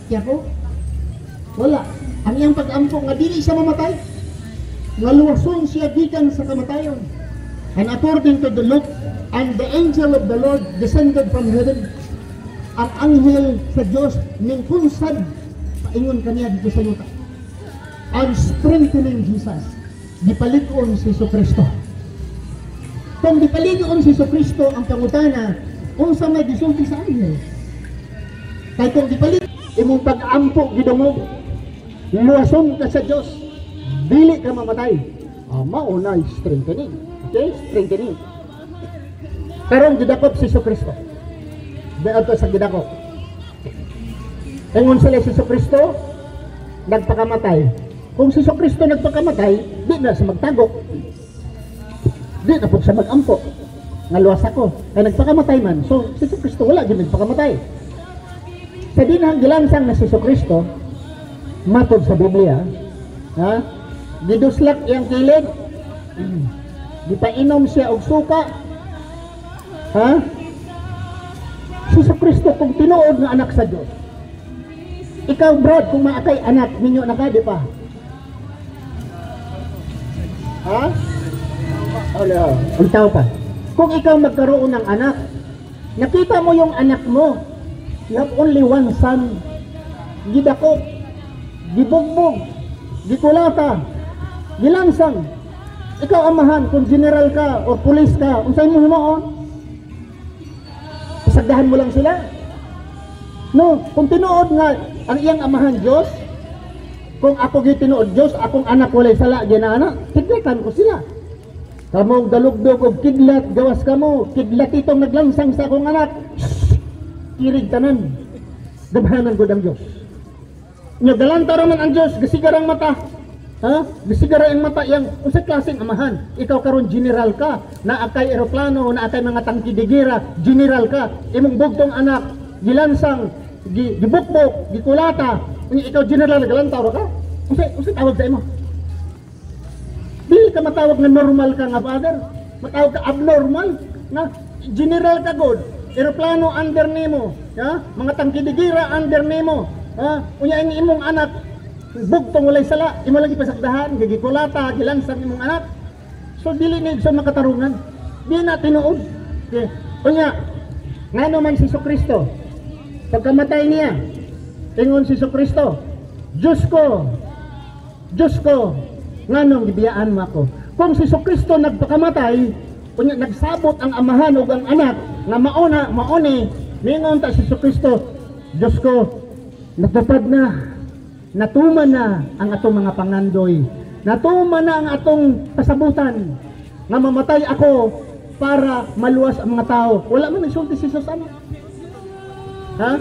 siya ko? Wala. Ang iyang pag-ampo nga dili siya mamatay. Nga luwason siya gikan sa kamatayon. And according to the Luke, and the angel of the Lord descended from heaven. Ang anghel sa Diyos ningkunsad paingon kaniya dito sa yuta. And strengthening Jesus. Dipalig-on si Jesucristo. Kung dipalig-on si Jesucristo ang pangutana, kung sa may gisulti sa anghel. Kaya kung dipalig, imong pag-ampo gidungog, luwason ka sa Diyos, dili ka mamatay. Maunay strengthening. Okay? Strengthening. Pero ang gidakop si Jesucristo. Dato sa gidakop. Ingon sila si Jesucristo, nagpakamatay. Kung si Jesucristo nagpakamatay, di na sa magtagok. Di na po sa mag-ampo. Nga luwas ako. Kaya nagpakamatay man. So, si Jesucristo wala din nagpakamatay. Sa dinahang gilansang na si Jesucristo, matod sa Biblia, ha? Giduslak iyang kilid, gipainom siya og suka, ha? Si Jesucristo kung tinuod nga anak sa Dios. Ikaw, Brad, kung maakay anak ninyo na ka, di pa? Ha? Wala. Untaw pa. Kung ikaw magkaroon ng anak, nakita mo yung anak mo, you have only one son, gidakop, gibugbog, gikulata, gilansang. Ikaw amahan, kung general ka o pulis ka, unsay mo himuon? Isagdahan mo lang sila. No, kung tinuod nga ang iyang amahan Diyos, kung ako gitinuod Diyos, akong anak walay sala ginana, kidlatan ko sila. Kamong dalugdog og kidlat, gawas kamo, kidlat itong naglansang sa akong anak. Kirig tanan. Dabhanan ko ang Diyos. Nya galanta raman ang Diyos, gasigarang mata. Ha? Gisigara ang mata yang unsay klaseng amahan. Ikaw karon general ka, naakay eroplano, naakay mga tangki digira, general ka. Imong bugtong anak gilansang, gibukbok, gikulata. Ikaw general galanta ka? Unsay tawag sa imo? Dili ka matawag na normal ka nga father. Matawag ka abnormal na general ka god. Eroplano under nimo, ha? Mga tangki digira under nimo. Ha? Unya ang imong anak bugtong walay sala, imo lagi pasakdahan, gigikulata, gilansang imong anak. So dili need sa makatarungan. Di na tinuod. Okay. Unya, ngano man si Jesucristo, pagkamatay niya, ingon si Jesucristo, Diyos ko, nganong gibiyaan mo ako. Kung si Jesucristo nagpakamatay, unya nagsabot ang amahan ug ang anak nga mauni, ningon ta si Jesucristo, Diyos ko, natupad na. Natuman na ang atong mga pangandoy. Natuman na ang atong pasabutan. Nga mamatay ako para maluwas ang mga tao. Wala man nagsulti si Jesus ano? Ha?